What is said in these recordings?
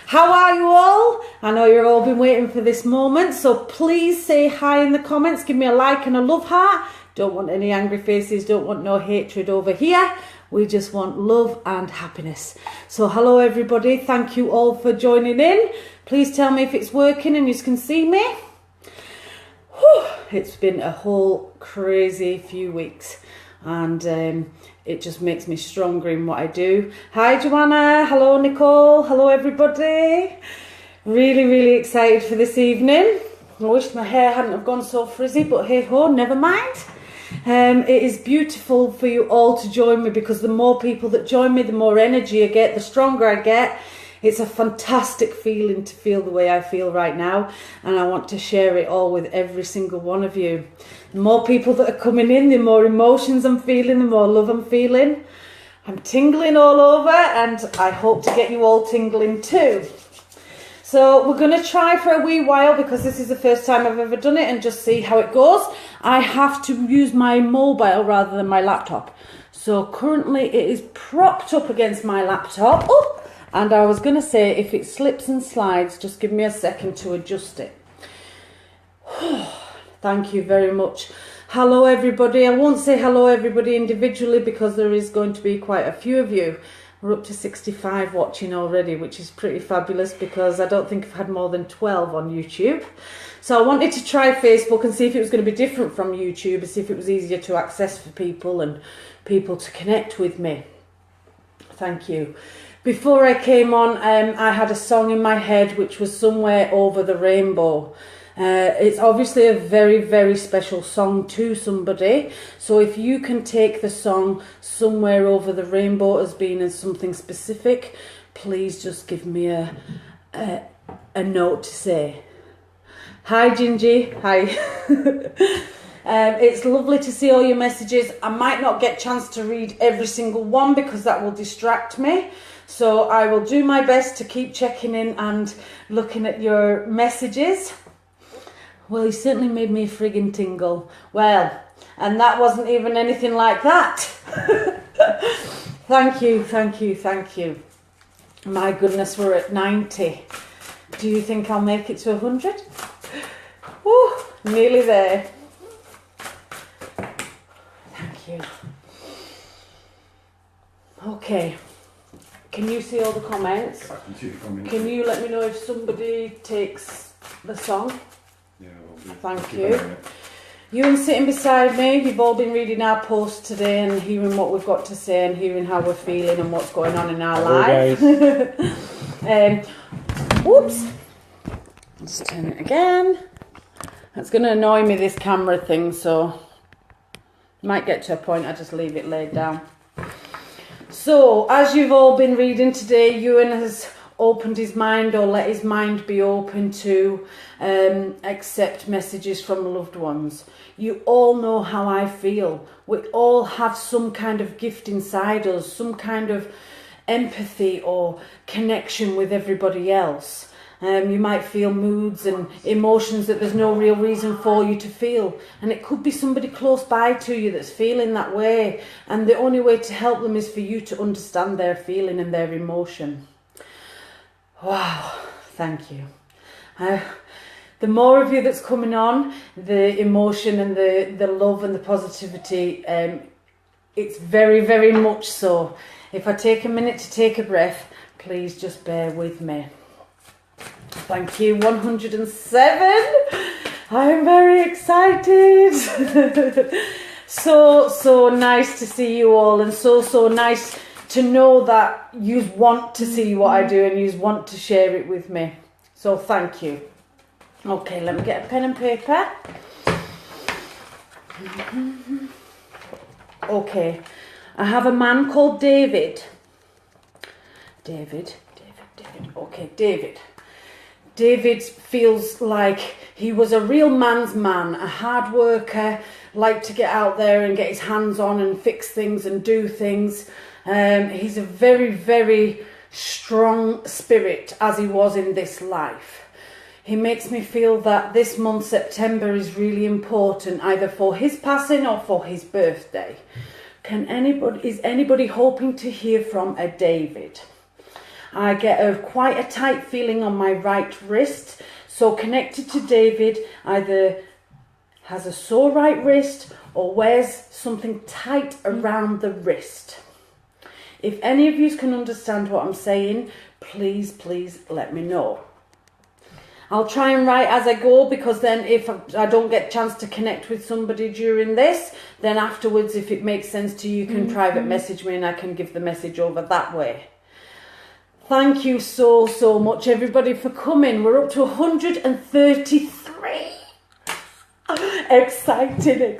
How are you all? I know you've all been waiting for this moment, so please say hi in the comments. Give me a like and a love heart. Don't want any angry faces, don't want no hatred over here. We just want love and happiness. So hello everybody, thank you all for joining in. Please tell me if it's working and you can see me. Whew, it's been a whole crazy few weeks and it just makes me stronger in what I do. Hi Joanna, hello Nicole, hello everybody. Really excited for this evening. I wish my hair hadn't have gone so frizzy, but hey ho, never mind. It is beautiful for you all to join me, because the more people that join me, the more energy I get, the stronger I get. It's a fantastic feeling to feel the way I feel right now, and I want to share it all with every single one of you. The more people that are coming in, the more emotions I'm feeling, the more love I'm feeling. I'm tingling all over, and I hope to get you all tingling too. So we're going to try for a wee while, because this is the first time I've ever done it, and just see how it goes. I have to use my mobile rather than my laptop. So currently it is propped up against my laptop. Oh, and I was going to say, if it slips and slides, just give me a second to adjust it. Thank you very much. Hello everybody. I won't say hello everybody individually, because there is going to be quite a few of you. We're up to 65 watching already, which is pretty fabulous, because I don't think I've had more than 12 on YouTube. So I wanted to try Facebook and see if it was going to be different from YouTube, and see if it was easier to access for people and people to connect with me. Thank you. Before I came on, I had a song in my head which was Somewhere Over the Rainbow. It's obviously a very special song to somebody, so if you can take the song Somewhere Over the Rainbow as being as something specific, please just give me a note to say. Hi Gingy, hi. It's lovely to see all your messages. I might not get a chance to read every single one, because that will distract me, so I will do my best to keep checking in and looking at your messages. Well, you certainly made me a friggin' tingle. Well, and that wasn't even anything like that. Thank you. My goodness, we're at 90. Do you think I'll make it to 100? Woo, nearly there. Thank you. Okay. Can you see all the comments? I can see the comments. Can you let me know if somebody takes the song? Yeah, Thank you. You and sitting beside me, you've all been reading our post today and hearing what we've got to say and hearing how we're feeling and what's going on in our life. Whoops. Let's turn it again. That's going to annoy me, this camera thing, so might get to a point I just leave it laid down. So, as you've all been reading today, Ewan has opened his mind, or let his mind be open to accept messages from loved ones. You all know how I feel. We all have some kind of gift inside us, some kind of empathy or connection with everybody else. You might feel moods and emotions that there's no real reason for you to feel, and it could be somebody close by to you that's feeling that way, and the only way to help them is for you to understand their feeling and their emotion. Wow, thank you. The more of you that's coming on, the emotion and the love and the positivity, it's very much so. If I take a minute to take a breath, please just bear with me. Thank you, 107. I'm very excited. So nice to see you all, and so nice to know that you want to see what I do and you want to share it with me. So thank you. Okay, let me get a pen and paper. Okay, I have a man called David. David. Okay, David. David feels like he was a real man's man, a hard worker, liked to get out there and get his hands on and fix things and do things. He's a very strong spirit, as he was in this life. He makes me feel that this month, September, is really important, either for his passing or for his birthday. Is anybody hoping to hear from a David? I get quite a tight feeling on my right wrist. So connected to David, either has a sore right wrist or wears something tight around the wrist. If any of you can understand what I'm saying, please let me know. I'll try and write as I go, because then if I don't get a chance to connect with somebody during this, then afterwards, if it makes sense to you, you can private message me and I can give the message over that way. Thank you so much, everybody, for coming. We're up to 133. Exciting.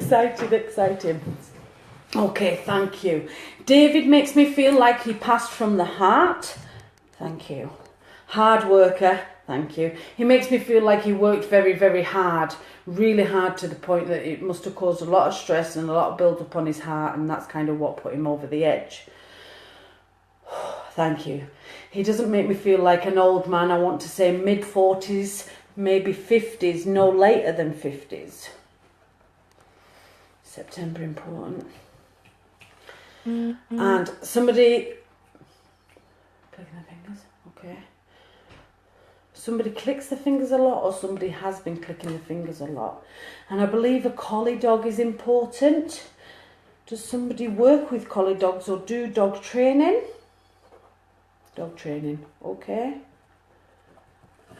Okay, thank you. David makes me feel like he passed from the heart. Thank you. Hard worker. Thank you. He makes me feel like he worked very hard, really hard, to the point that it must have caused a lot of stress and a lot of build up on his heart, and that's kind of what put him over the edge. Thank you. He doesn't make me feel like an old man. I want to say mid-40s, maybe 50s, no later than 50s. September important. And somebody clicking their fingers, okay. Somebody clicks the fingers a lot, or somebody has been clicking the fingers a lot. And I believe a collie dog is important. Does somebody work with collie dogs or do dog training? Dog training, okay.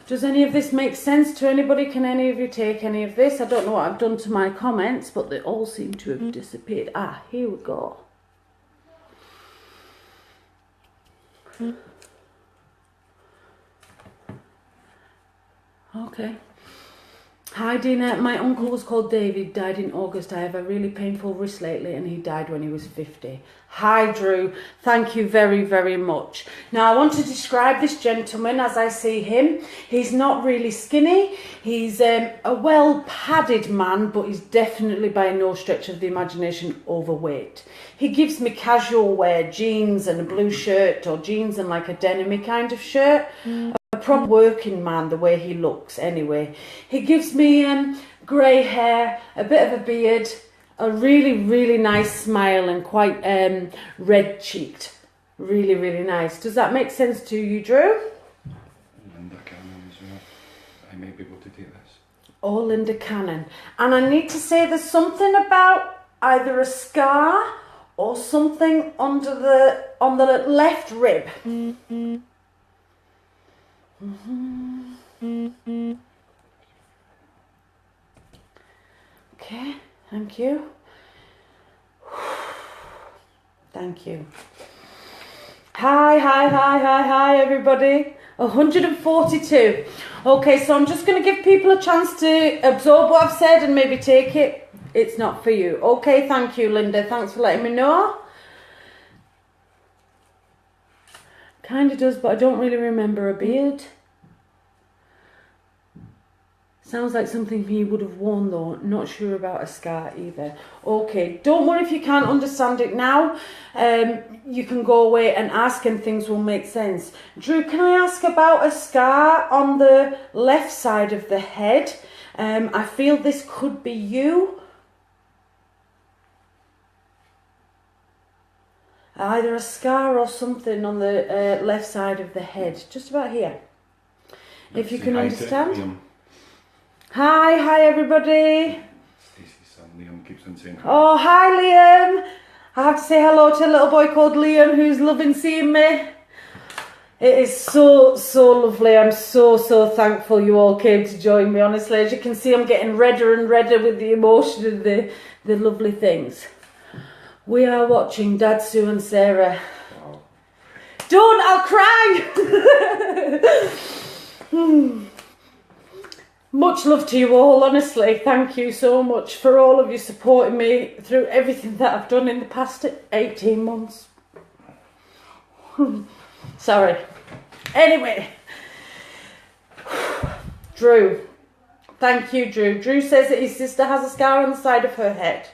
Does any of this make sense to anybody? Can any of you take any of this? I don't know what I've done to my comments, but they all seem to have disappeared. Ah, here we go. Okay. Hi Dina, my uncle was called David, died in August. I have a really painful wrist lately and he died when he was 50. Hi Drew, thank you very much. Now I want to describe this gentleman as I see him. He's not really skinny, he's a well padded man, but he's definitely by no stretch of the imagination overweight. He gives me casual wear, jeans and a blue shirt, or jeans and like a denim kind of shirt. A proper working man, the way he looks anyway. He gives me grey hair, a bit of a beard, a really nice smile, and quite red cheeked. Really nice. Does that make sense to you, Drew? Linda Cannon as well. I may be able to take this. Oh, Linda Cannon. And I need to say there's something about either a scar or something on the left rib. Okay, thank you. Thank you. Hi everybody. 142. Okay, so I'm just going to give people a chance to absorb what I've said and maybe take it. It's not for you. Okay, thank you, Linda. Thanks for letting me know. Kind of does, but I don't really remember a beard. Sounds like something he would have worn though. Not sure about a scar either. Okay, don't worry if you can't understand it now. You can go away and ask and things will make sense. Drew, can I ask about a scar on the left side of the head? I feel this could be you. Either a scar or something on the left side of the head, just about here. If you can understand. Hi everybody. Stacey's son Liam keeps on saying hi. Oh, hi Liam. I have to say hello to a little boy called Liam who's loving seeing me. It is so lovely. I'm so thankful you all came to join me, honestly. As you can see, I'm getting redder and redder with the emotion and the lovely things. We are watching Dad, Sue and Sarah. Wow. Don't, I'll cry! Much love to you all, honestly. Thank you so much for all of you supporting me through everything that I've done in the past 18 months. Sorry. Anyway. Drew. Thank you, Drew. Drew says that his sister has a scar on the side of her head.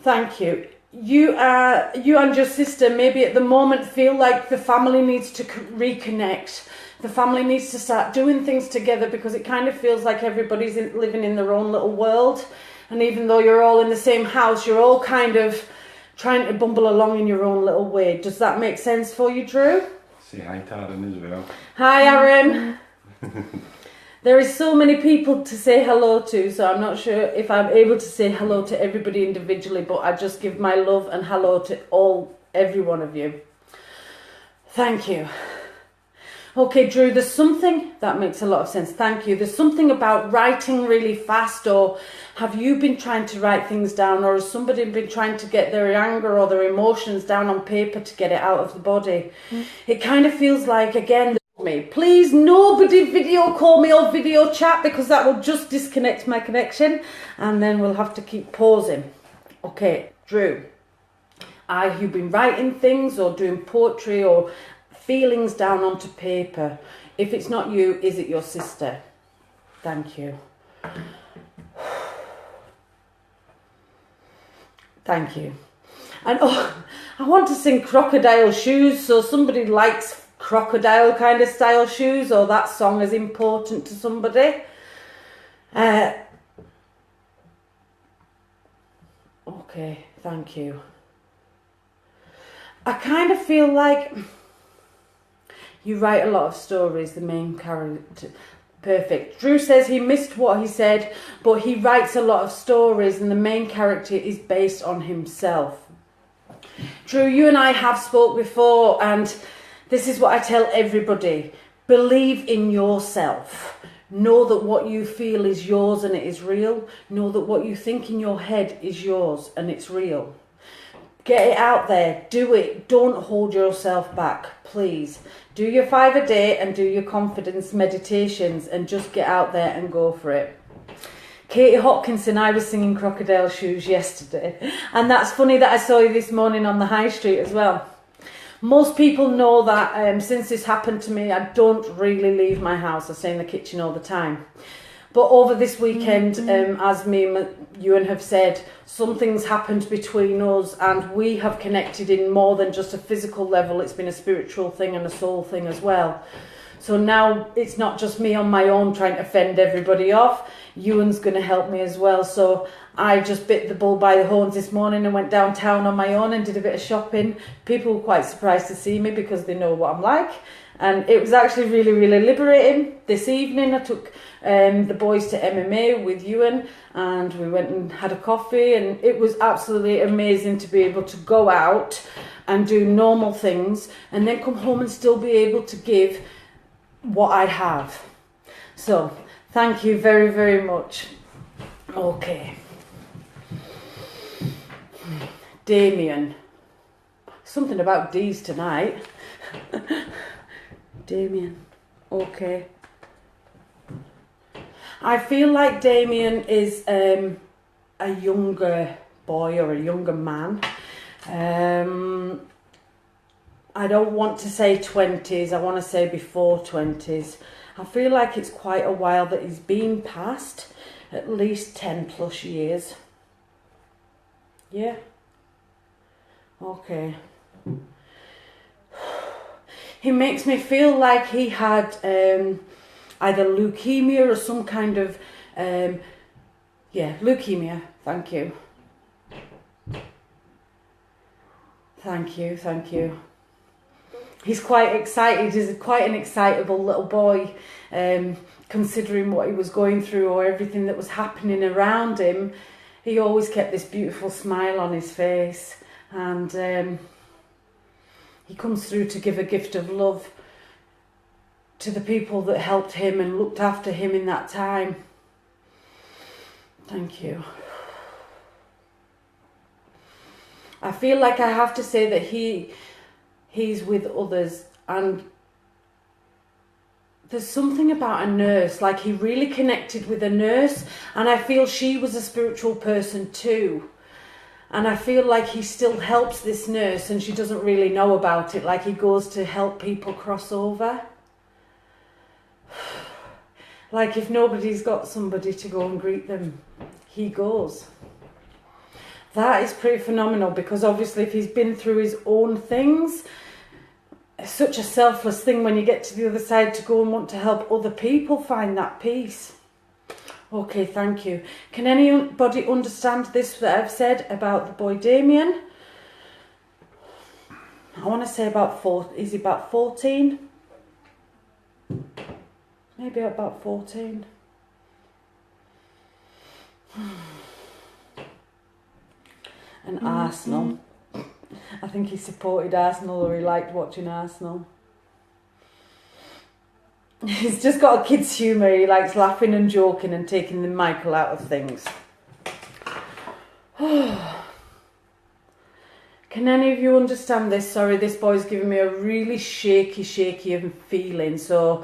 Thank you. You and your sister maybe at the moment feel like the family needs to reconnect. The family needs to start doing things together because it kind of feels like everybody's living in their own little world. And even though you're all in the same house, you're all kind of trying to bumble along in your own little way. Does that make sense for you, Drew? Say hi to Aaron as well. Hi, Aaron. There is so many people to say hello to, so I'm not sure if I'm able to say hello to everybody individually, but I just give my love and hello to every one of you. Thank you. Okay, Drew, there's something that makes a lot of sense. Thank you. There's something about writing really fast, or have you been trying to write things down, or has somebody been trying to get their anger or their emotions down on paper to get it out of the body? It kind of feels like, again, me. Please, nobody video call me or video chat, because that will just disconnect my connection and then we'll have to keep pausing. Okay, Drew, have you been writing things or doing poetry or feelings down onto paper? If it's not you, is it your sister? Thank you. Thank you. And I want to sing Crocodile Shoes, so somebody likes crocodile kind of style shoes, or that song is important to somebody. Okay, thank you. I kind of feel like you write a lot of stories, the main character. Perfect. Drew says he missed what he said, but he writes a lot of stories and the main character is based on himself. Drew, you and I have spoke before, and this is what I tell everybody. Believe in yourself. Know that what you feel is yours and it is real. Know that what you think in your head is yours and it's real. Get it out there. Do it. Don't hold yourself back, please. Do your 5 a day and do your confidence meditations and just get out there and go for it. Katie Hopkinson, I was singing Crocodile Shoes yesterday. And that's funny that I saw you this morning on the high street as well. Most people know that since this happened to me, I don't really leave my house. I stay in the kitchen all the time. But over this weekend, as me and Ewan have said, something's happened between us and we have connected in more than just a physical level. It's been a spiritual thing and a soul thing as well. So now it's not just me on my own trying to fend everybody off. Ewan's going to help me as well. So I just bit the bull by the horns this morning and went downtown on my own and did a bit of shopping. People were quite surprised to see me because they know what I'm like. And it was actually really, really liberating. This evening I took the boys to MMA with Ewan and we went and had a coffee, and it was absolutely amazing to be able to go out and do normal things and then come home and still be able to give what I have. So thank you very, very much. Okay. Damien. Something about D's tonight. Damien. Okay. I feel like Damien is a younger boy or a younger man. I don't want to say 20s, I want to say before 20s. I feel like it's quite a while that he's been past, at least 10 plus years. Yeah? Okay. He makes me feel like he had either leukemia or some kind of, leukemia. Thank you. Thank you, thank you. He's quite excited. He's quite an excitable little boy, considering what he was going through or everything that was happening around him. He always kept this beautiful smile on his face, and he comes through to give a gift of love to the people that helped him and looked after him in that time. Thank you. I feel like I have to say that he's with others, and there's something about a nurse, like he really connected with a nurse, and I feel she was a spiritual person too. And I feel like he still helps this nurse and she doesn't really know about it, like he goes to help people cross over. Like if nobody's got somebody to go and greet them, he goes. That is pretty phenomenal, because obviously if he's been through his own things, it's such a selfless thing when you get to the other side to go and want to help other people find that peace. Okay, thank you. Can anybody understand this that I've said about the boy Damien? I want to say about is he about 14? Maybe about 14. And Arsenal. I think he supported Arsenal, or he liked watching Arsenal. He's just got a kid's humour. He likes laughing and joking and taking the Michael out of things. Can any of you understand this? Sorry, this boy's giving me a really shaky feeling. So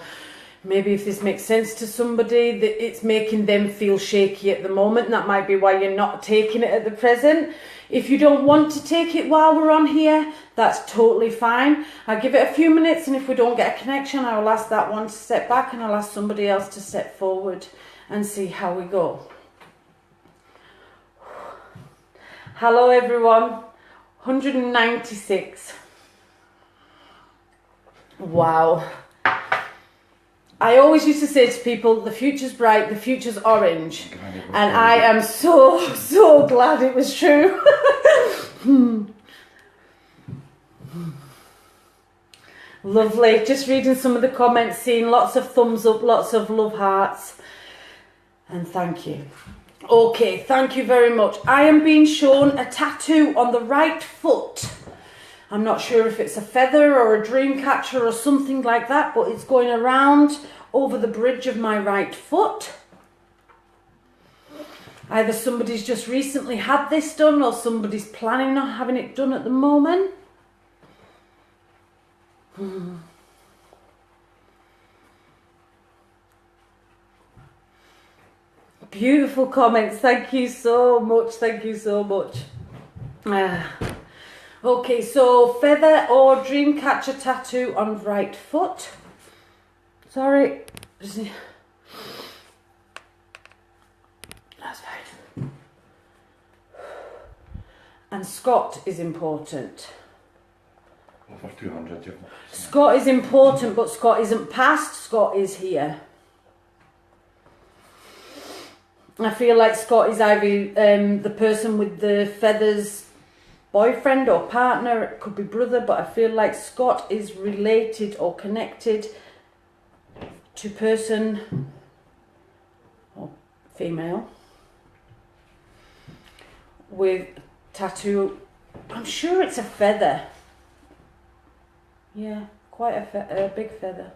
maybe if this makes sense to somebody, that it's making them feel shaky at the moment. And that might be why you're not taking it at the present. If you don't want to take it while we're on here, that's totally fine. I'll give it a few minutes, and if we don't get a connection, I will ask that one to step back, and I'll ask somebody else to step forward and see how we go. Hello everyone. 196. Wow. I always used to say to people, the future's bright, the future's orange. And I am so glad it was true. Lovely. Just reading some of the comments, seeing lots of thumbs up, lots of love hearts. And thank you. Okay, thank you very much. I am being shown a tattoo on the right foot. I'm not sure if it's a feather or a dream catcher or something like that, but it's going around over the bridge of my right foot. Either somebody's just recently had this done or somebody's planning on having it done at the moment. Beautiful comments. Thank you so much. Thank you so much. Okay, so feather or dream catcher tattoo on right foot. Sorry. That's fine. And Scott is important. Over 200, yeah. Scott is important, but Scott isn't past. Scott is here. I feel like Scott is either the person with the feathers boyfriend or partner, it could be brother, but I feel like Scott is related or connected to person or female with tattoo. I'm sure it's a feather. Yeah, quite a big feather.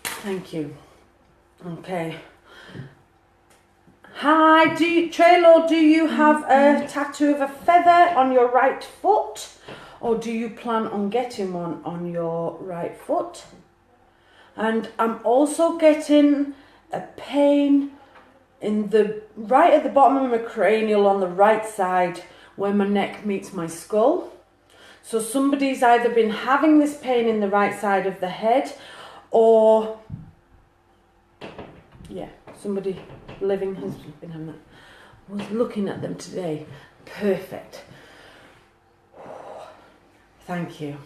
Thank you. Okay. Hi, Trelo, do you have a tattoo of a feather on your right foot? Or do you plan on getting one on your right foot? And I'm also getting a pain in the right at the bottom of my cranial on the right side where my neck meets my skull. So somebody's either been having this pain in the right side of the head, or yeah, somebody living has been having that. I was looking at them today. Perfect. Thank you.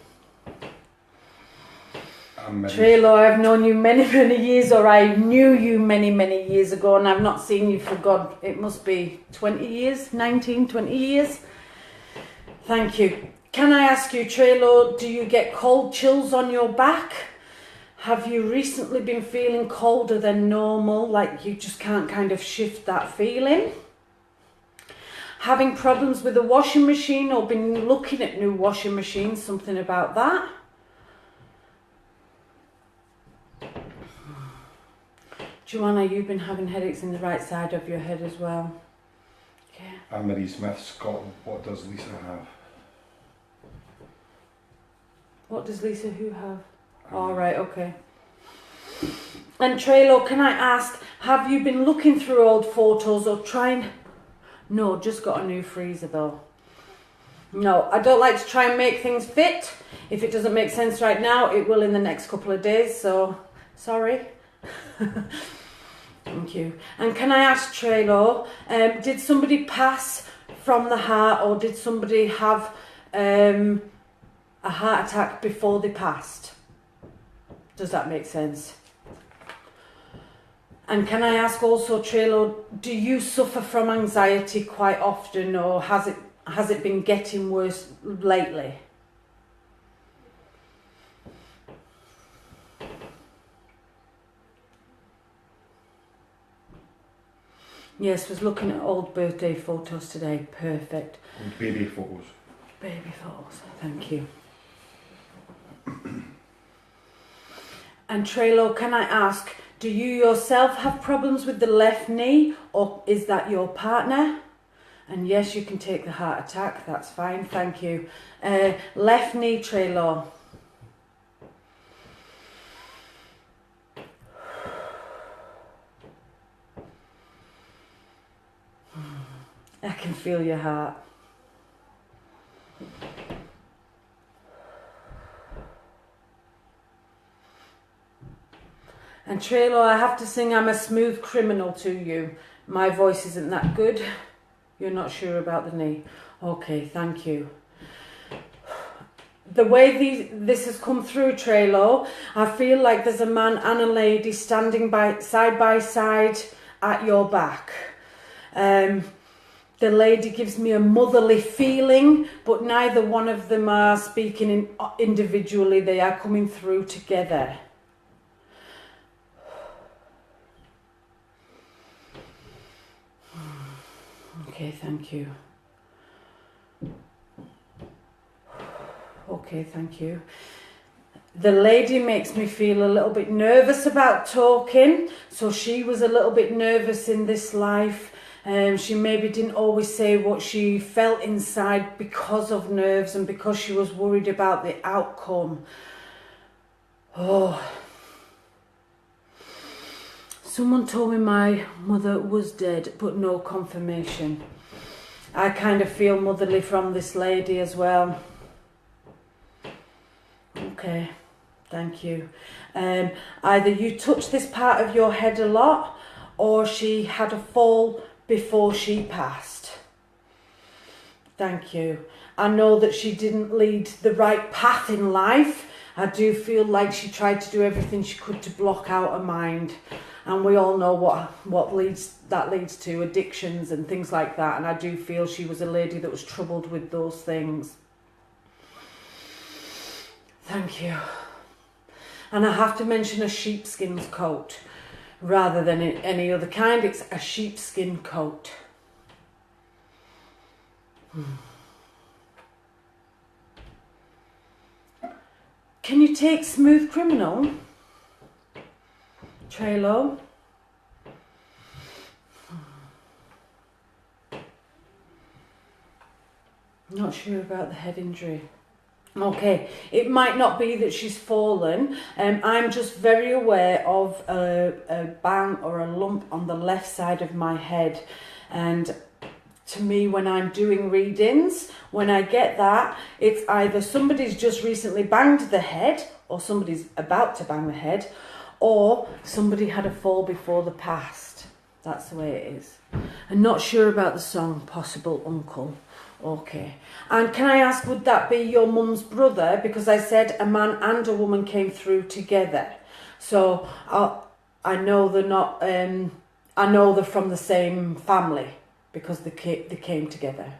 Trelo, I've known you many years, or I knew you many years ago, and I've not seen you for God, it must be 20 years, 19, 20 years. Thank you. Can I ask you, Trelo, do you get cold chills on your back? Have you recently been feeling colder than normal, like you just can't kind of shift that feeling? Having problems with the washing machine or been looking at new washing machines, something about that? Joanna, you've been having headaches in the right side of your head as well. Okay. Anne-Marie Smith, Scott, what does Lisa have? What does Lisa who have? All right, okay. And Trelo, can I ask, have you been looking through old photos or trying? No, just got a new freezer though. No, I don't like to try and make things fit. If it doesn't make sense right now, it will in the next couple of days, so sorry. Thank you. And can I ask Trelo, did somebody pass from the heart, or did somebody have a heart attack before they passed? Does that make sense? And can I ask also, Trelo, do you suffer from anxiety quite often, or has it has it been getting worse lately? Yes, was looking at old birthday photos today. Perfect. Old baby photos. Baby photos, thank you. And Trelo, can I ask, do you yourself have problems with the left knee, or is that your partner? And yes, you can take the heart attack, that's fine, thank you. Left knee, Trelo. I can feel your heart. And Trelo, I have to sing I'm a Smooth Criminal to you. My voice isn't that good. You're not sure about the knee. Okay, thank you. The way this has come through, Trelo, I feel like there's a man and a lady standing side by side at your back. The lady gives me a motherly feeling, but neither one of them are speaking individually. They are coming through together. Okay, thank you. Okay, thank you. The lady makes me feel a little bit nervous about talking. So she was a little bit nervous in this life. She maybe didn't always say what she felt inside because of nerves and because she was worried about the outcome. Oh. Someone told me my mother was dead, but no confirmation. I kind of feel motherly from this lady as well. Okay, thank you. Either you touched this part of your head a lot, or she had a fall before she passed. Thank you. I know that she didn't lead the right path in life. I do feel like she tried to do everything she could to block out her mind. And we all know what leads to addictions and things like that. And I do feel she was a lady that was troubled with those things. Thank you. And I have to mention a sheepskin's coat rather than any other kind. It's a sheepskin coat. Can you take Smooth Criminal? Trelo. Not sure about the head injury. Okay, it might not be that she's fallen. I'm just very aware of a bang or a lump on the left side of my head. And to me, when I'm doing readings, when I get that, it's either somebody's just recently banged the head, or somebody's about to bang the head, or somebody had a fall before the past. That's the way it is. I'm not sure about the song, Possible Uncle. Okay. And can I ask, would that be your mum's brother? Because I said a man and a woman came through together. So I know they're not, I know they're from the same family because they came together.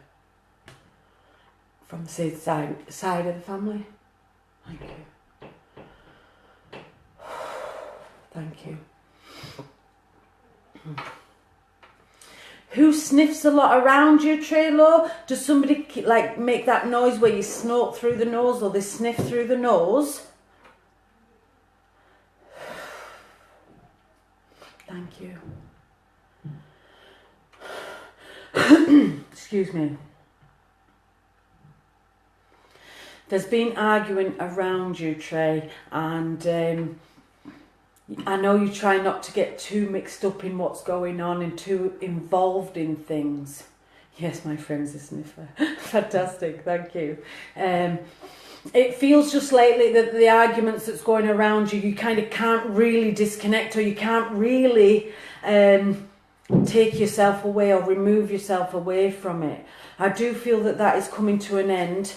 From the same side of the family. Thank you. Thank you. Who sniffs a lot around you, Trelo? Does somebody like make that noise where you snort through the nose or they sniff through the nose? Thank you. Excuse me. There's been arguing around you, Trey, and I know you try not to get too mixed up in what's going on and too involved in things. Yes, my friend's a sniffer. Fantastic, thank you. It feels just lately that the arguments that's going around you, you kind of can't really disconnect, or you can't really take yourself away or remove yourself away from it. I do feel that that is coming to an end.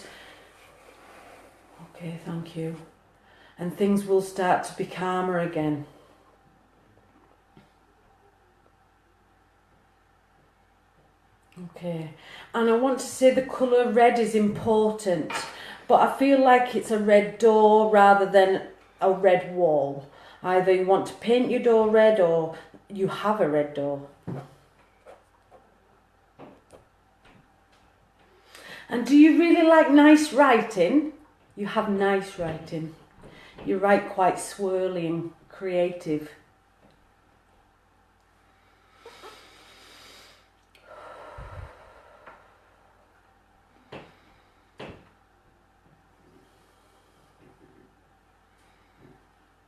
Okay, thank you. And things will start to be calmer again. Okay, and I want to say the colour red is important, but I feel like it's a red door rather than a red wall. Either you want to paint your door red or you have a red door. And do you really like nice writing? You have nice writing. You write quite swirly and creative.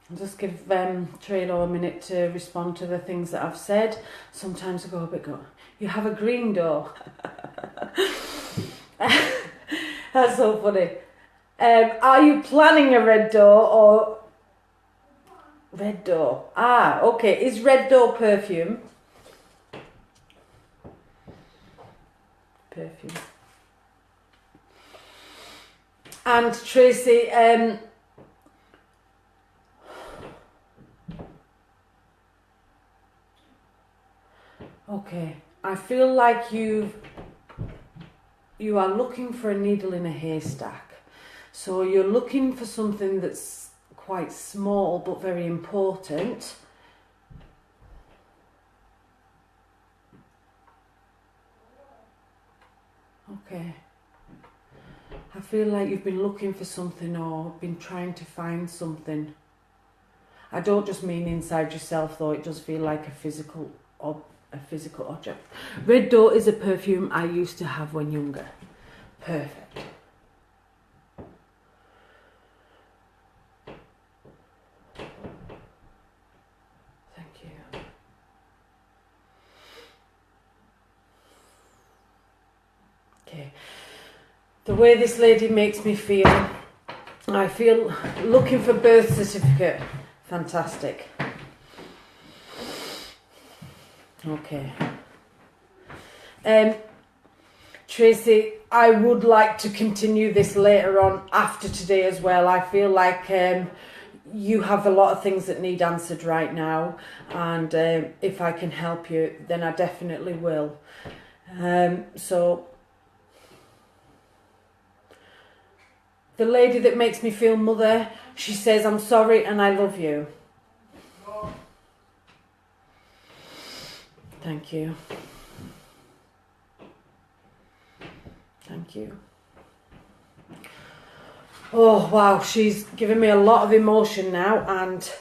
I'll just give Trelo a minute to respond to the things that I've said. Sometimes I go a bit, you have a green door. That's so funny. Are you planning a red door or... Red door. Ah, okay. Is red door perfume? Perfume. And Tracy, okay, I feel like you are looking for a needle in a haystack. So you're looking for something that's quite small but very important. Okay. I feel like you've been looking for something or been trying to find something. I don't just mean inside yourself though, it does feel like a physical object. Red Door is a perfume I used to have when younger. Perfect. Thank you. Okay. The way this lady makes me feel, I feel looking for birth certificate. Fantastic. Okay. Tracy, I would like to continue this later on after today as well. I feel like you have a lot of things that need answered right now, and if I can help you, then I definitely will. So, the lady that makes me feel mother, she says, I'm sorry and I love you. Thank you. Thank you. Oh, wow, she's given me a lot of emotion now, and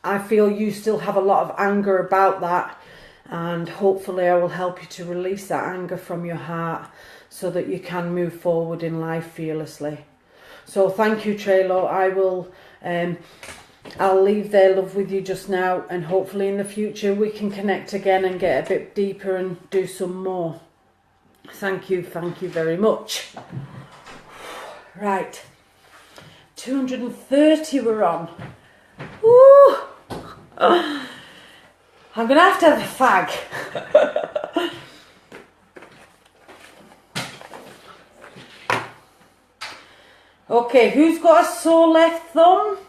I feel you still have a lot of anger about that, and hopefully I will help you to release that anger from your heart so that you can move forward in life fearlessly. So thank you, Trelo. I will... I'll leave their love with you just now, and hopefully in the future we can connect again and get a bit deeper and do some more. Thank you very much. Right, 230 we're on. Woo! I'm going to have a fag. Okay, who's got a sore left thumb?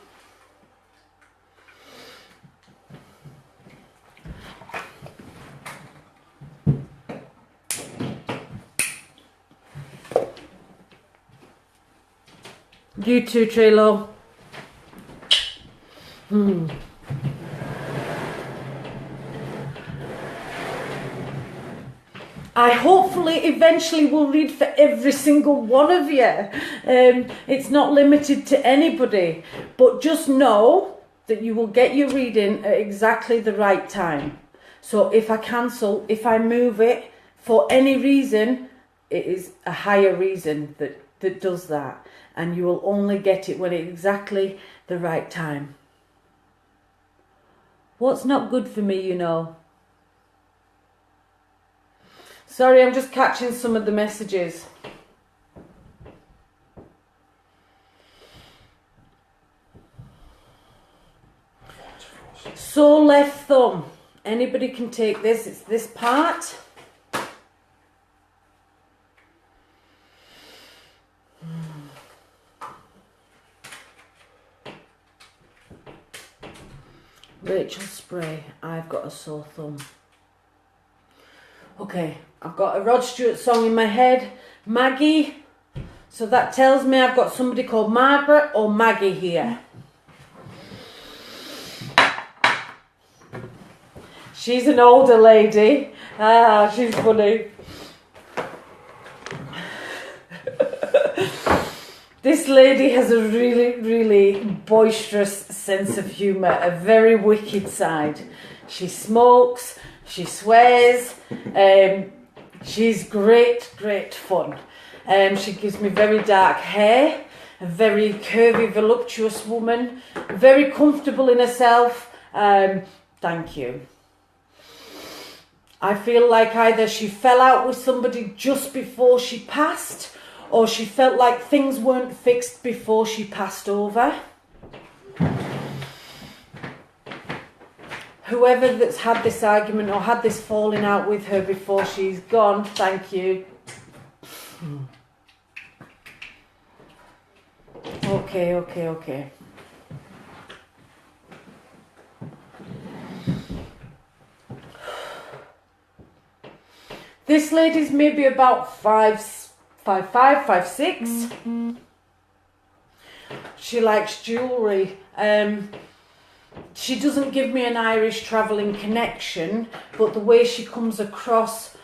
You too, Trelo. I hopefully eventually will read for every single one of you. It's not limited to anybody, but just know that you will get your reading at exactly the right time. So if I cancel, if I move it for any reason, it is a higher reason that does that. And you will only get it when it's exactly the right time. What's not good for me, you know? Sorry, I'm just catching some of the messages. So left thumb. Anybody can take this. It's this part. Rachel Spray, I've got a sore thumb. Okay, I've got a Rod Stewart song in my head, Maggie. So that tells me I've got somebody called Margaret or Maggie here. She's an older lady. Ah, she's funny. This lady has a really, really boisterous sense of humour, a very wicked side. She smokes, she swears, she's great, great fun. She gives me very dark hair, a very curvy, voluptuous woman, very comfortable in herself. Thank you. I feel like either she fell out with somebody just before she passed, or she felt like things weren't fixed before she passed over. Whoever that's had this argument or had this falling out with her before she's gone, thank you. Okay. This lady's maybe about 5'5", 5'6". She likes jewellery. She doesn't give me an Irish travelling connection, but the way she comes across,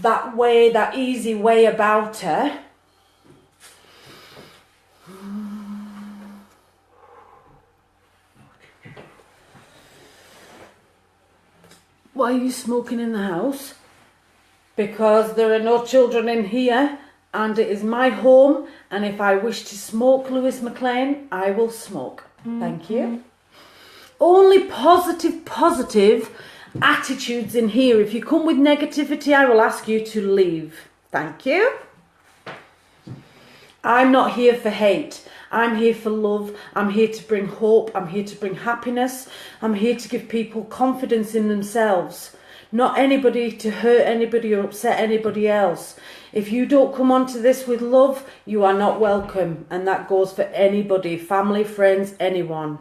that way, that easy way about her. Why are you smoking in the house? Because there are no children in here and it is my home, and if I wish to smoke, Lewis McLean, I will smoke. Thank you. Only positive attitudes in here. If you come with negativity, I will ask you to leave. Thank you. I'm not here for hate. I'm here for love. I'm here to bring hope. I'm here to bring happiness. I'm here to give people confidence in themselves. Not anybody to hurt anybody or upset anybody else. If you don't come onto this with love, you are not welcome. And that goes for anybody, family, friends, anyone.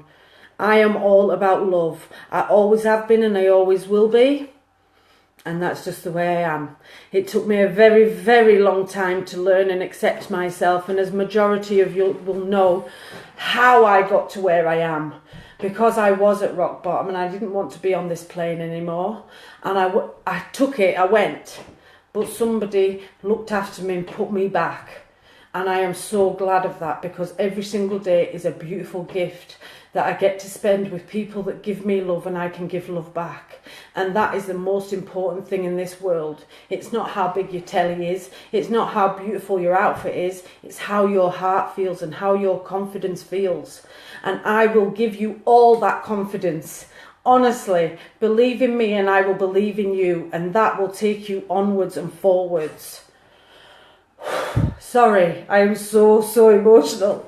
I am all about love. I always have been and I always will be. And that's just the way I am. It took me a very, very long time to learn and accept myself. And as majority of you will know, how I got to where I am. Because I was at rock bottom and I didn't want to be on this plane anymore. And I took it, I went. But somebody looked after me and put me back. And I am so glad of that, because every single day is a beautiful gift that I get to spend with people that give me love and I can give love back. And that is the most important thing in this world. It's not how big your telly is. It's not how beautiful your outfit is. It's how your heart feels and how your confidence feels. And I will give you all that confidence. Honestly, believe in me and I will believe in you. And that will take you onwards and forwards. Sorry, I am so emotional.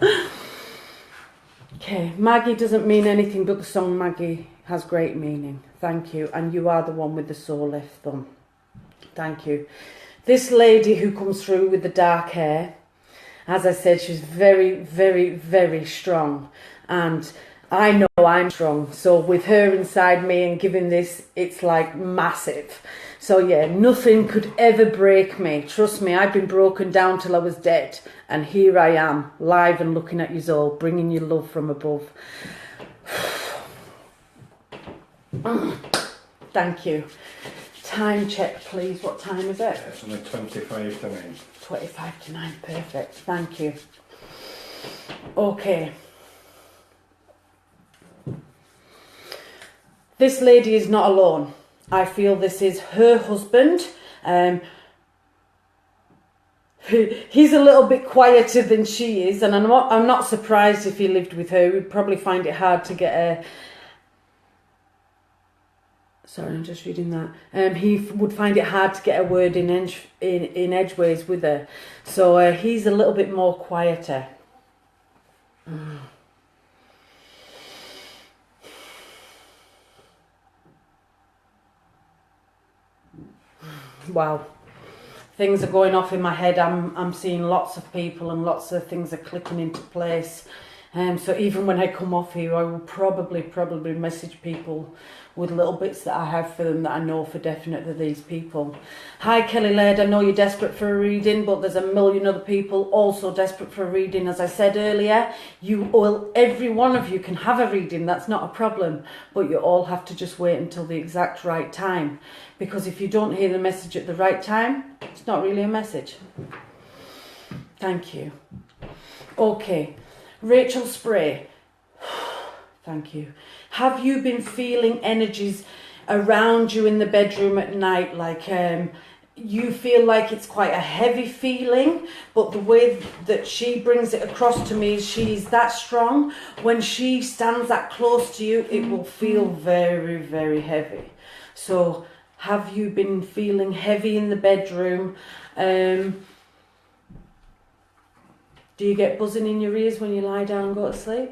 Okay, Maggie doesn't mean anything, but the song Maggie has great meaning. Thank you. And you are the one with the sore left thumb. Thank you. This lady who comes through with the dark hair, as I said, she's very, very, very strong. And I know I'm strong. So with her inside me and giving this, it's like massive. So yeah, nothing could ever break me. Trust me, I've been broken down till I was dead. And here I am, live and looking at you all, bringing you love from above. Thank you. Time check, please. What time is it? It's only 25 to 9. 25 to 9, perfect. Thank you. Okay. This lady is not alone. I feel this is her husband. He's a little bit quieter than she is, and I'm not surprised if he lived with her. He'd probably find it hard to get a... Sorry, I'm just reading that. He would find it hard to get a word in edgeways with her. So he's a little bit more quieter. Wow, things are going off in my head. I'm seeing lots of people and lots of things are clicking into place. So even when I come off here, I will probably message people with little bits that I have for them that I know for definite that these people. Hi Kelly Laird, I know you're desperate for a reading, but there's a million other people also desperate for a reading. As I said earlier, every one of you can have a reading, that's not a problem, but you all have to just wait until the exact right time. Because if you don't hear the message at the right time, it's not really a message. Thank you. Okay, Rachel Spray. Thank you. Have you been feeling energies around you in the bedroom at night? Like you feel like it's quite a heavy feeling, but the way that she brings it across to me is she's that strong. When she stands that close to you, it will feel very, very heavy. So have you been feeling heavy in the bedroom? Do you get buzzing in your ears when you lie down and go to sleep?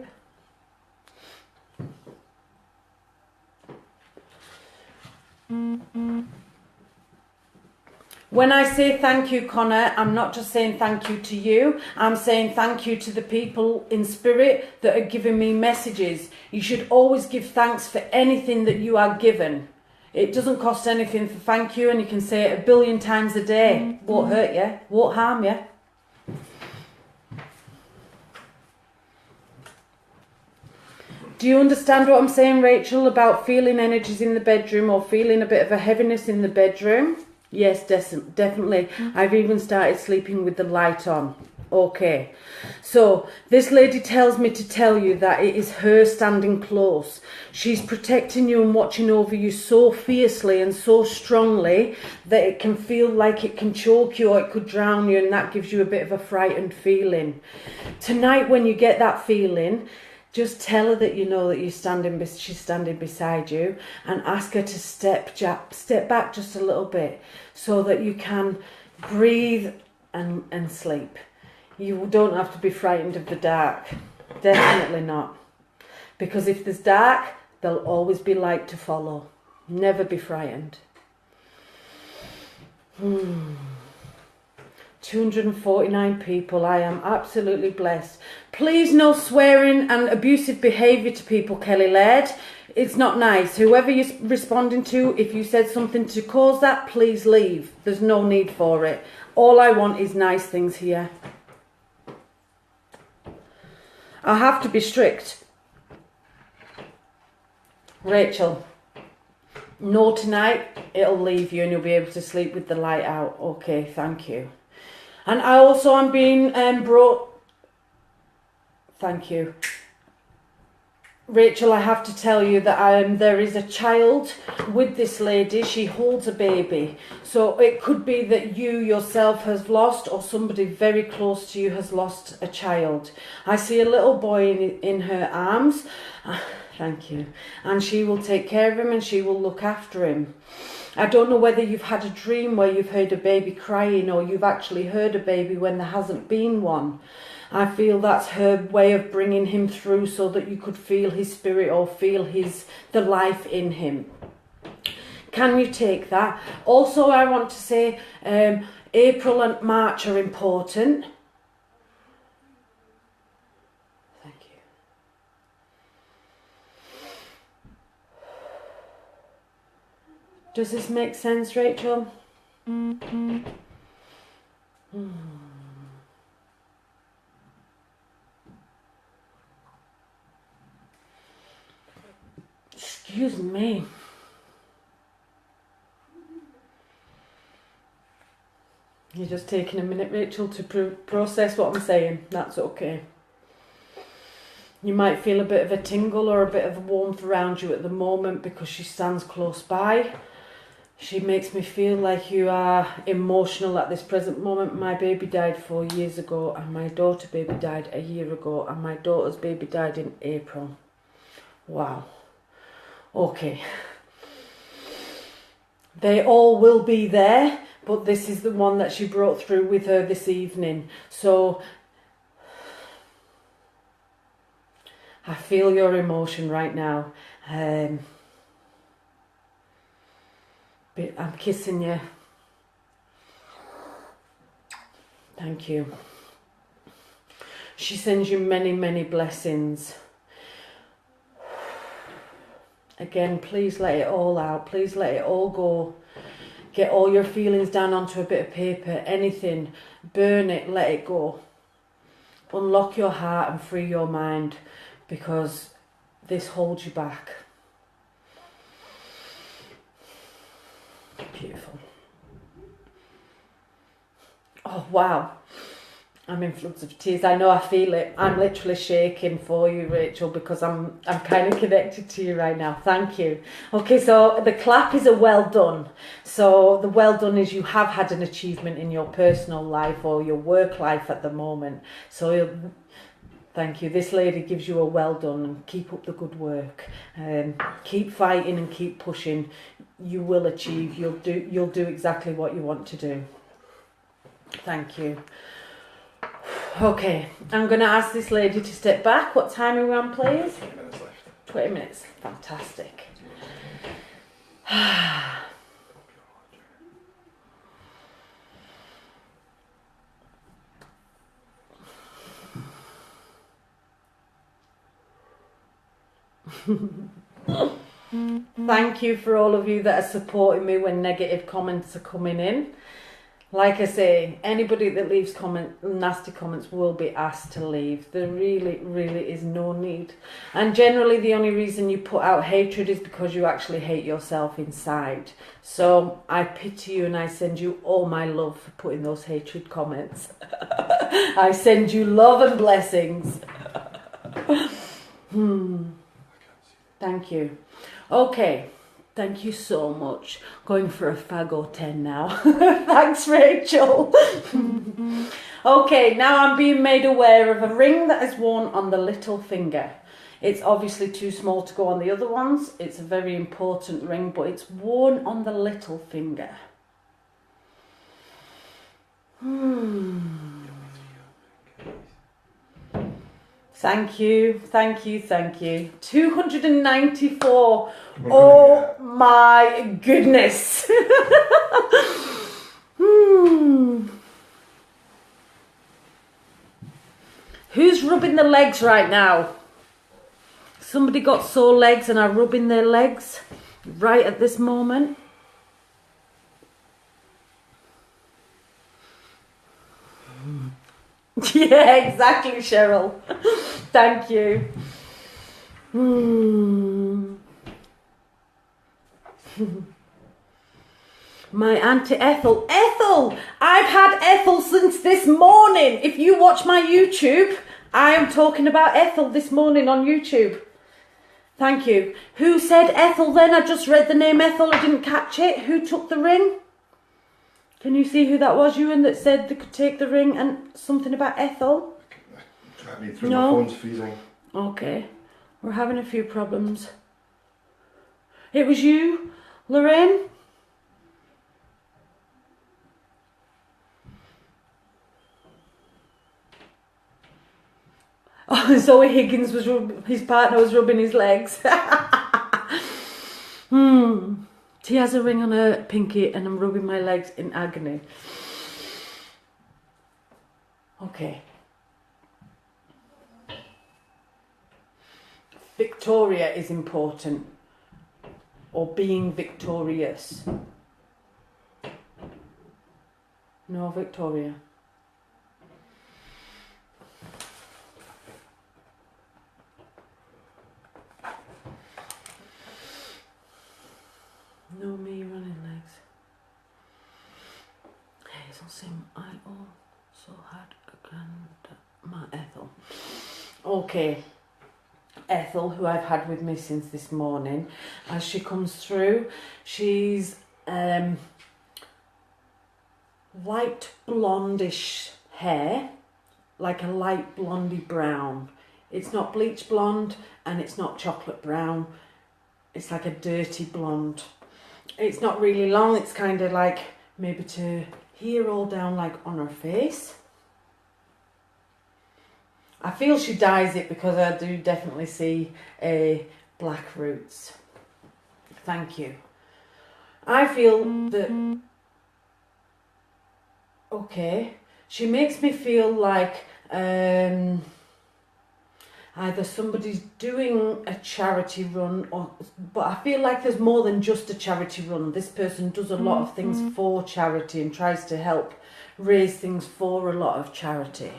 When I say thank you, Connor, I'm not just saying thank you to you. I'm saying thank you to the people in spirit that are giving me messages. You should always give thanks for anything that you are given. It doesn't cost anything for thank you, and you can say it 1 billion times a day. Won't hurt you, won't harm you. Do you understand what I'm saying, Rachel, about feeling energies in the bedroom or feeling a bit of a heaviness in the bedroom? Yes, definitely. I've even started sleeping with the light on. Okay. So this lady tells me to tell you that it is her standing close. She's protecting you and watching over you so fiercely and so strongly that it can feel like it can choke you or it could drown you, and that gives you a bit of a frightened feeling. Tonight, when you get that feeling, just tell her that you know that she's standing beside you, and ask her to step back just a little bit so that you can breathe and sleep. You don't have to be frightened of the dark. Definitely not. Because if there's dark, there'll always be light to follow. Never be frightened. 249 people. I am absolutely blessed. Please, no swearing and abusive behaviour to people, Kelly Laird. It's not nice. Whoever you're responding to, if you said something to cause that, please leave. There's no need for it. All I want is nice things here. I have to be strict. Rachel, no tonight. It'll leave you and you'll be able to sleep with the light out. Okay, thank you. And I also am being brought... Thank you. Rachel, I have to tell you that there is a child with this lady. She holds a baby. So it could be that you yourself has lost, or somebody very close to you has lost a child. I see a little boy in her arms. Thank you. And she will take care of him and she will look after him. I don't know whether you've had a dream where you've heard a baby crying, or you've actually heard a baby when there hasn't been one. I feel that's her way of bringing him through so that you could feel his spirit or feel the life in him. Can you take that? Also, I want to say April and March are important. Thank you. Does this make sense, Rachel? Excuse me. You're just taking a minute, Rachel, to process what I'm saying. That's okay. You might feel a bit of a tingle or a bit of a warmth around you at the moment because she stands close by. She makes me feel like you are emotional at this present moment. My baby died 4 years ago, and my daughter baby died a year ago, and my daughter's baby died in April. Wow. Okay. They all will be there, but this is the one that she brought through with her this evening. So I feel your emotion right now. I'm kissing you. Thank you. She sends you many, many blessings. Again, please let it all out. Please let it all go. Get all your feelings down onto a bit of paper. Anything. Burn it. Let it go. Unlock your heart and free your mind, because this holds you back. Beautiful. Oh, wow. I'm in floods of tears. I know, I feel it. I'm literally shaking for you, Rachel, because I'm kind of connected to you right now. Thank you. Okay, so the clap is a well done. So the well done is you have had an achievement in your personal life or your work life at the moment. So thank you. This lady gives you a well done, and keep up the good work. Keep fighting and keep pushing. You will achieve. You'll do exactly what you want to do. Thank you. Okay, I'm going to ask this lady to step back. What time are we on, please? 20 minutes left. 20 minutes. Fantastic. Thank you for all of you that are supporting me when negative comments are coming in. Like I say, anybody that leaves nasty comments will be asked to leave. There really, really is no need. And generally the only reason you put out hatred is because you actually hate yourself inside. So I pity you and I send you all my love for putting those hatred comments. I send you love and blessings. Thank you. Okay. Thank you so much. Going for a fag or 10 now. Thanks, Rachel. Okay, now I'm being made aware of a ring that is worn on the little finger. It's obviously too small to go on the other ones. It's a very important ring, but it's worn on the little finger. Thank you, thank you, thank you. 294. Oh my goodness. Who's rubbing the legs right now? Somebody got sore legs and are rubbing their legs right at this moment. Yeah, exactly, Cheryl. Thank you. My Auntie Ethel. Ethel! I've had Ethel since this morning. If you watch my YouTube, I am talking about Ethel this morning on YouTube. Thank you. Who said Ethel then? I just read the name Ethel. I didn't catch it. Who took the ring? Can you see who that was, Ewan, that said they could take the ring and something about Ethel? Try me through. No. My phone's freezing. Okay. We're having a few problems. It was you, Lorraine? Oh, Zoe Higgins was his partner was rubbing his legs. She has a ring on her pinky and I'm rubbing my legs in agony. Okay. Victoria is important. Or being victorious. No, Victoria. No, me running legs. Hazel Sim, I also had a grandma Ethel. Okay, Ethel, who I've had with me since this morning, as she comes through, she's light blondish hair, like a light blondie brown. It's not bleach blonde and it's not chocolate brown. It's like a dirty blonde. It's not really long, it's kind of like maybe to here all down like on her face. I feel she dyes it because I do definitely see black roots. Thank you. I feel that, okay, she makes me feel like Either somebody's doing a charity run, but I feel like there's more than just a charity run. This person does a lot of things for charity and tries to help raise things for a lot of charity.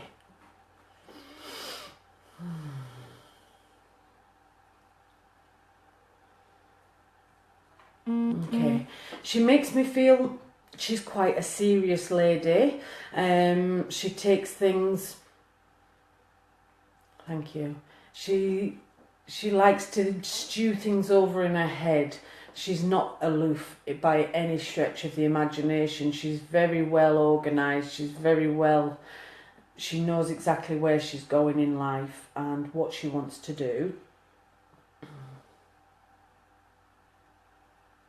Okay, she makes me feel she's quite a serious lady. She takes things. Thank you. She likes to stew things over in her head. She's not aloof by any stretch of the imagination. She's very well organised. She knows exactly where she's going in life and what she wants to do.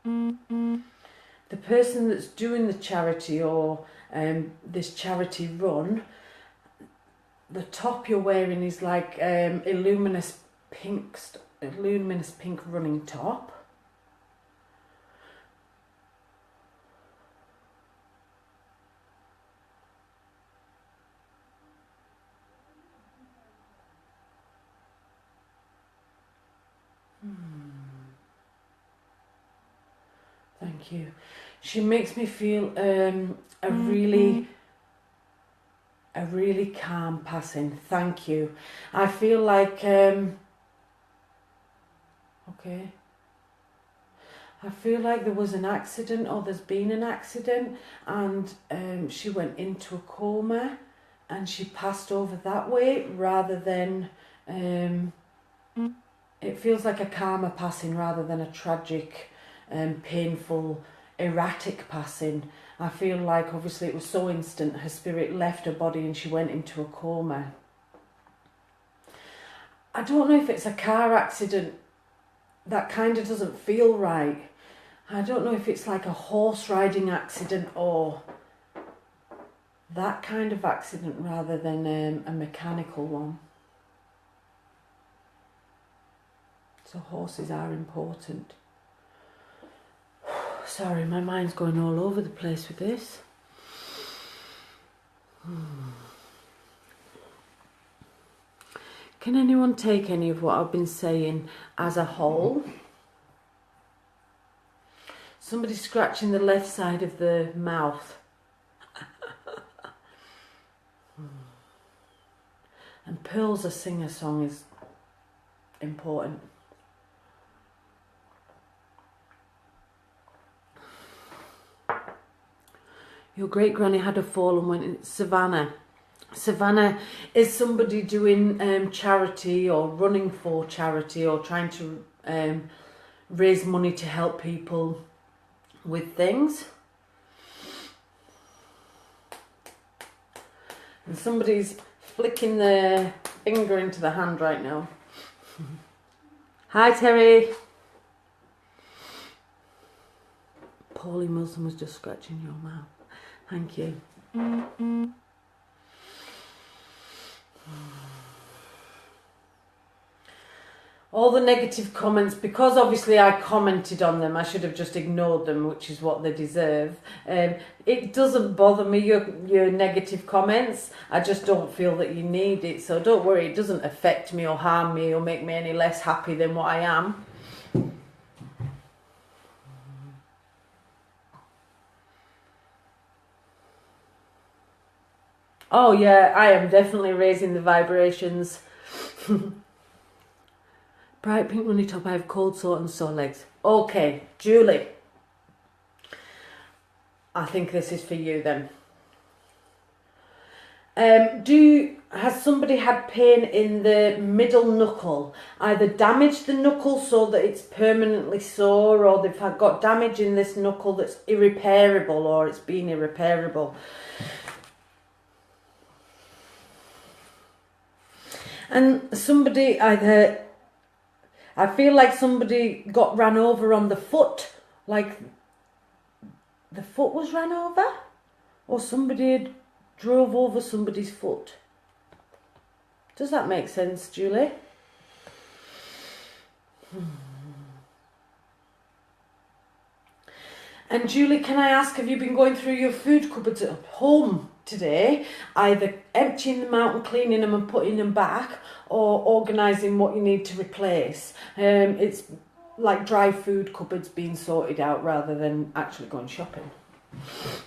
The person that's doing the charity or this charity run, the top you're wearing is like luminous pink running top. Thank you. She makes me feel a really calm passing. Thank you. I feel like okay. I feel like there was an accident or there's been an accident and she went into a coma and she passed over that way rather than it feels like a calmer passing rather than a tragic, painful, erratic passing. I feel like obviously it was so instant, her spirit left her body and she went into a coma. I don't know if it's a car accident. That kind of doesn't feel right. I don't know if it's like a horse riding accident or that kind of accident rather than a mechanical one. So horses are important. Sorry, my mind's going all over the place with this. Can anyone take any of what I've been saying as a whole? Somebody's scratching the left side of the mouth. And Pearl's a singer-song is important. Your great granny had a fall and went in Savannah. Savannah is somebody doing charity or running for charity or trying to raise money to help people with things. And somebody's flicking their finger into the hand right now. Hi, Terry. Paulie Wilson was just scratching your mouth. Thank you. All the negative comments, because obviously I commented on them, I should have just ignored them, which is what they deserve. It doesn't bother me, your negative comments. I just don't feel that you need it, so don't worry, it doesn't affect me or harm me or make me any less happy than what I am. Oh yeah, I am definitely raising the vibrations. Bright pink runny top, I have cold sore and sore legs. Okay, Julie. I think this is for you then. Has somebody had pain in the middle knuckle? Either damaged the knuckle so that it's permanently sore, or they've got damage in this knuckle that's irreparable, or it's been irreparable. And somebody either, I feel like somebody got ran over on the foot, like the foot was ran over, or somebody had drove over somebody's foot. Does that make sense, Julie? And Julie, can I ask, have you been going through your food cupboards at home today, either emptying them out and cleaning them and putting them back, or organising what you need to replace. It's like dry food cupboards being sorted out rather than actually going shopping.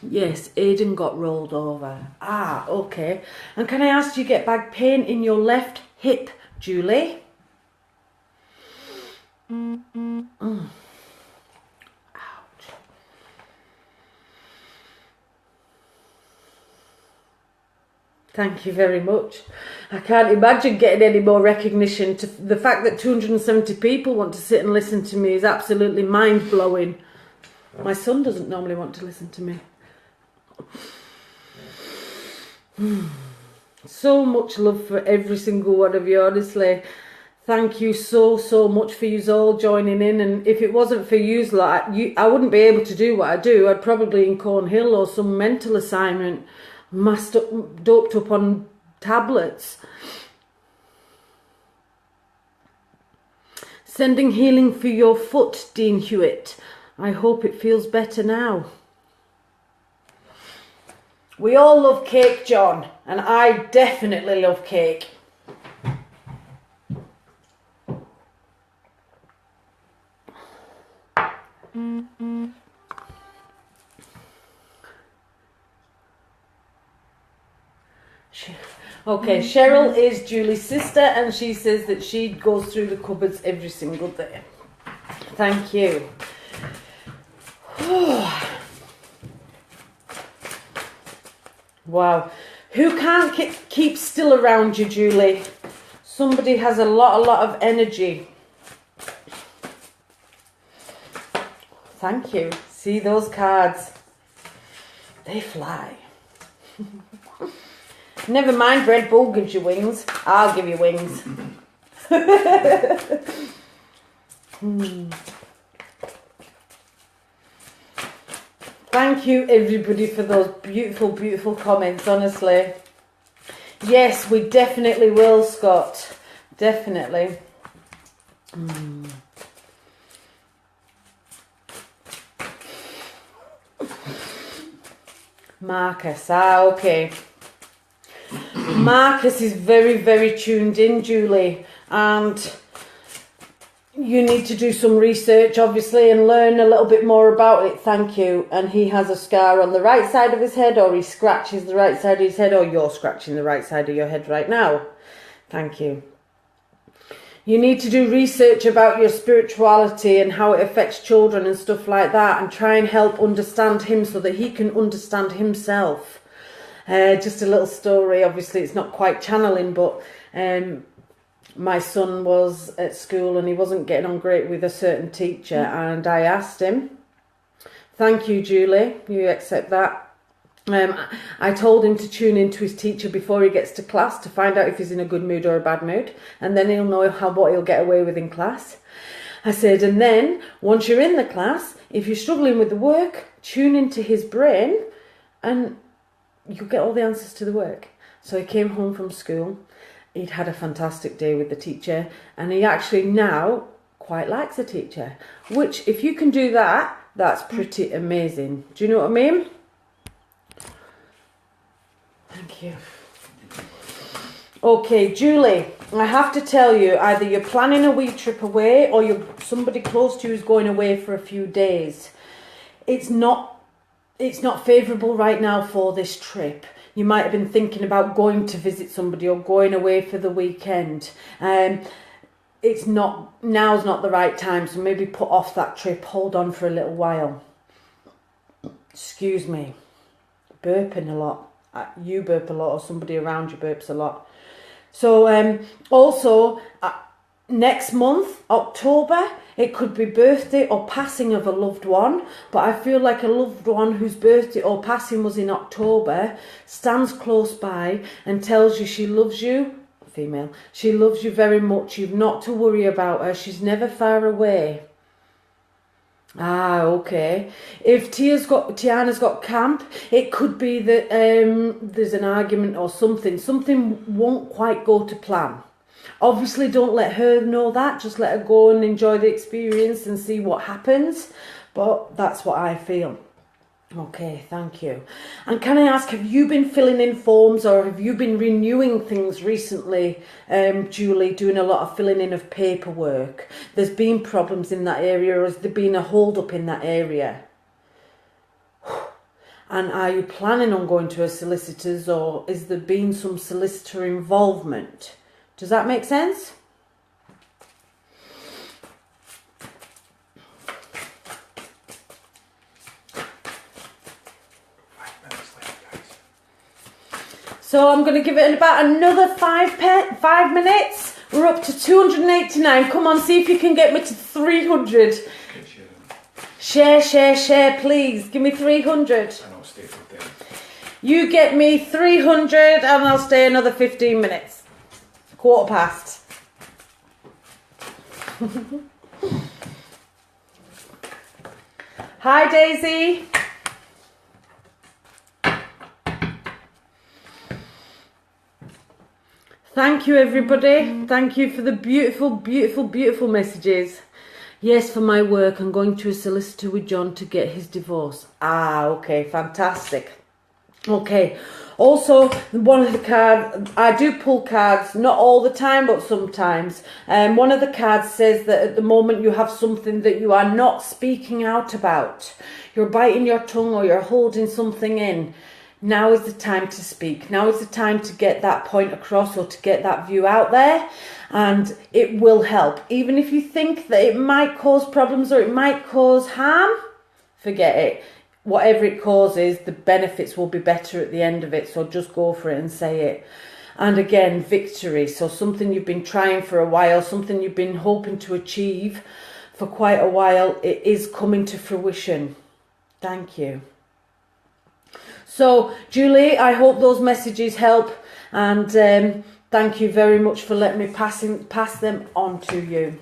Yes, Aidan got rolled over. Ah, okay. And can I ask, do you get back pain in your left hip, Julie? Ouch. Thank you very much. I can't imagine getting any more recognition. The fact that 270 people want to sit and listen to me is absolutely mind-blowing. My son doesn't normally want to listen to me. So much love for every single one of you, honestly. Thank you so much for you all joining in. And if it wasn't for yous, I wouldn't be able to do what I do. I'd probably in Cornhill or some mental assignment, doped up on tablets. Sending healing for your foot, Dean Hewitt. I hope it feels better now. We all love cake, John, and I definitely love cake. Okay, Cheryl is Julie's sister, and she says that she goes through the cupboards every single day. Thank you. Wow. Who can't keep still around you, Julie? Somebody has a lot of energy. Thank you. See those cards? They fly. Never mind, Red Bull gives you wings. I'll give you wings. Thank you, everybody, for those beautiful comments, honestly. Yes, we definitely will, Scott. Definitely. Marcus. Okay. Marcus is very tuned in, Julie, and you need to do some research, obviously, and learn a little bit more about it. Thank you. And he has a scar on the right side of his head, or he scratches the right side of his head, or you're scratching the right side of your head right now. Thank you. You need to do research about your spirituality and how it affects children and stuff like that, and try and help understand him so that he can understand himself. Just a little story. Obviously, it's not quite channeling, but my son was at school and he wasn't getting on great with a certain teacher, and I asked him, thank you, Julie, you accept that. I told him to tune into his teacher before he gets to class to find out if he's in a good mood or a bad mood, and then he'll know what he'll get away with in class. I said, and then once you're in the class, if you're struggling with the work, tune into his brain and you'll get all the answers to the work. So he came home from school. He'd had a fantastic day with the teacher, and he actually now quite likes the teacher, which if you can do that, that's pretty amazing. Do you know what I mean? Thank you. Okay, Julie, I have to tell you, either you're planning a wee trip away or you're somebody close to you is going away for a few days. It's not favourable right now for this trip. You might have been thinking about going to visit somebody or going away for the weekend. Now's not the right time, so maybe put off that trip, hold on for a little while. Excuse me. Burping a lot. You burp a lot, or somebody around you burps a lot. So also next month, October, it could be birthday or passing of a loved one, but I feel like a loved one whose birthday or passing was in October stands close by and tells you she loves you, female, she loves you very much. You've not to worry about her. She's never far away. Ah, okay. If Tiana's got camp, it could be that there's an argument or something. Something won't quite go to plan. Obviously, don't let her know that. Just let her go and enjoy the experience and see what happens. But that's what I feel. Okay, thank you. And can I ask, have you been filling in forms or have you been renewing things recently, Julie, doing a lot of filling in of paperwork? There's been problems in that area, or has there been a hold up in that area? And are you planning on going to a solicitor's, or is there been some solicitor involvement? Does that make sense? So I'm going to give it about another 5 minutes. We're up to 289. Come on, see if you can get me to 300. Share, please. Give me 300. And I'll stay for 10. You get me 300 and I'll stay another 15 minutes. 1:15. Hi, Daisy. Thank you, everybody. Thank you for the beautiful, beautiful, beautiful messages. Yes, for my work, I'm going to a solicitor with John to get his divorce. Ah, okay, fantastic. Okay, also, one of the cards, I do pull cards, not all the time, but sometimes. One of the cards says that at the moment you have something that you are not speaking out about. You're biting your tongue or you're holding something in. Now is the time to speak. Now is the time to get that point across or to get that view out there. And it will help. Even if you think that it might cause problems or it might cause harm, forget it. Whatever it causes, the benefits will be better at the end of it. So just go for it and say it. And again, victory. So something you've been trying for a while, something you've been hoping to achieve for quite a while, it is coming to fruition. Thank you. So, Julie, I hope those messages help, and thank you very much for letting me pass them on to you.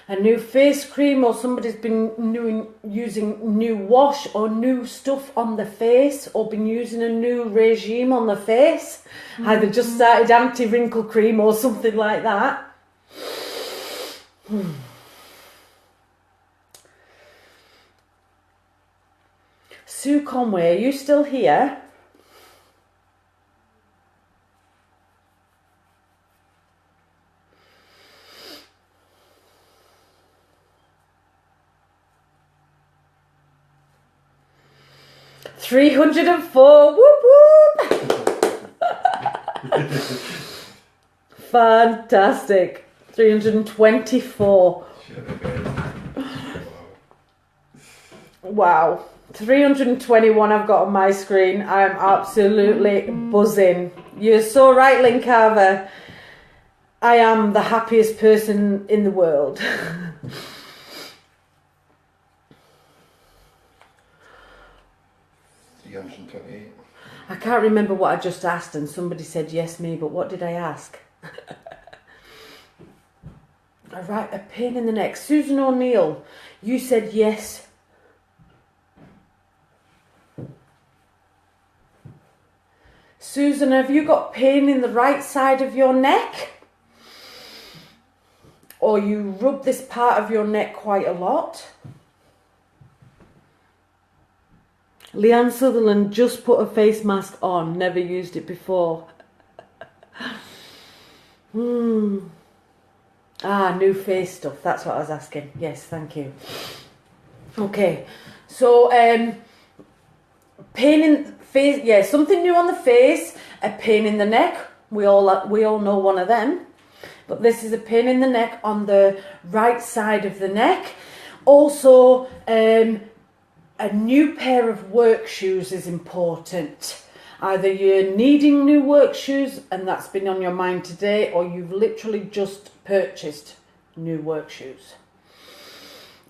A new face cream, or somebody's been using new wash or new stuff on the face, or been using a new regime on the face. Either just started anti-wrinkle cream or something like that. Sue Conway, are you still here? $304. Whoop whoop. Fantastic. 324. Wow. 321 I've got on my screen. I'm absolutely buzzing. You're so right, Lynn Carver. I am the happiest person in the world. $328. I can't remember what I just asked, and somebody said yes me, but what did I ask? Alright, a pain in the neck. Susan O'Neill, you said yes. Susan, have you got pain in the right side of your neck? Or you rub this part of your neck quite a lot? Leanne Sutherland just put a face mask on, never used it before. Ah, new face stuff, that's what I was asking. Yes, thank you. Okay, so pain in face, yeah, something new on the face, a pain in the neck. We all know one of them. But this is a pain in the neck on the right side of the neck. Also, a new pair of work shoes is important. Either you're needing new work shoes and that's been on your mind today, or you've literally just purchased new work shoes.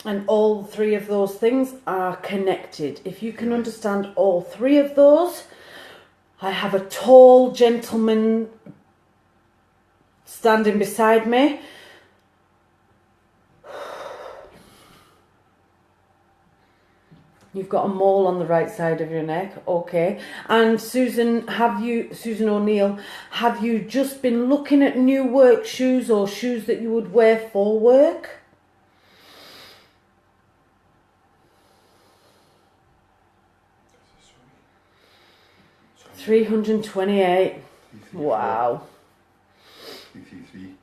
And all three of those things are connected. If you can understand all three of those, I have a tall gentleman standing beside me. You've got a mole on the right side of your neck, okay. And Susan O'Neill, have you just been looking at new work shoes or shoes that you would wear for work? Sorry. 328. Wow. 333.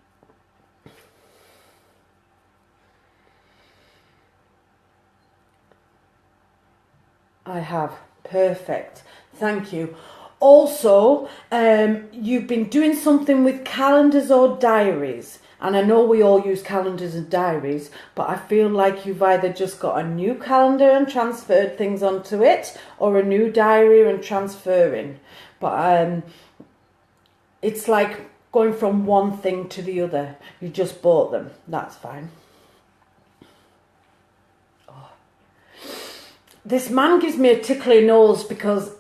I have. Perfect. Thank you. Also, you've been doing something with calendars or diaries. And I know we all use calendars and diaries, but I feel like you've either just got a new calendar and transferred things onto it, or a new diary and transferring. But it's like going from one thing to the other. You just bought them. That's fine. This man gives me a tickly nose because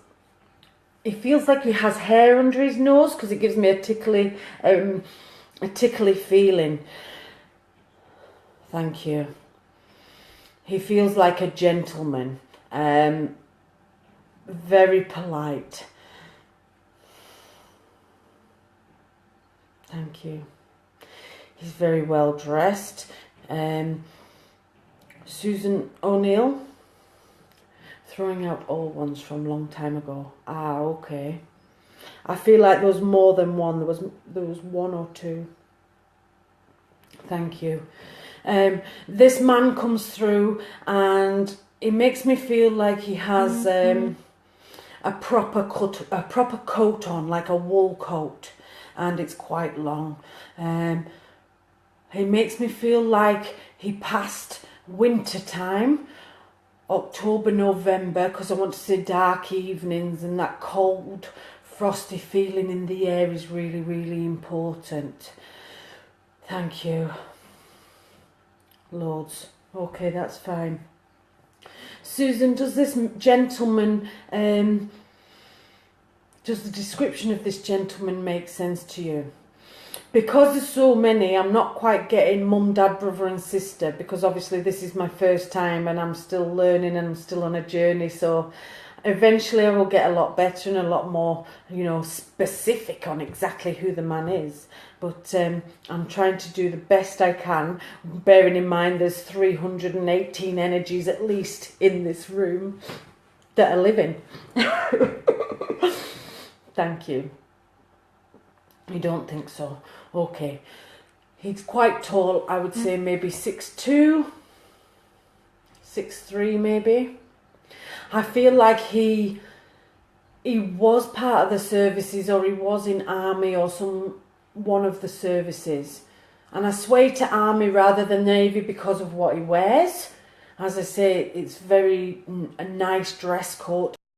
he feels like he has hair under his nose, because it gives me a tickly feeling. Thank you. He feels like a gentleman, very polite. Thank you. He's very well dressed. Susan O'Neill. Throwing out old ones from a long time ago. Ah, okay. I feel like there was more than one. There was one or two. Thank you. This man comes through and it makes me feel like he has a proper coat on, like a wool coat, and it's quite long. He makes me feel like he passed winter time. October, November, because I want to say dark evenings, and that cold, frosty feeling in the air is really, really important. Thank you. Loads. Okay, that's fine. Susan, does this gentleman, does the description of this gentleman make sense to you? Because there's so many, I'm not quite getting mum, dad, brother and sister, because obviously this is my first time and I'm still learning and I'm still on a journey. So eventually I will get a lot better and a lot more, specific on exactly who the man is. But I'm trying to do the best I can, bearing in mind there's 318 energies at least in this room that are living. Thank you. You don't think so? Okay. He's quite tall, I would say maybe 6'2", 6'3" maybe. I feel like he was part of the services, or he was in army or one of the services. And I sway to army rather than navy because of what he wears. As I say, it's a nice dress coat.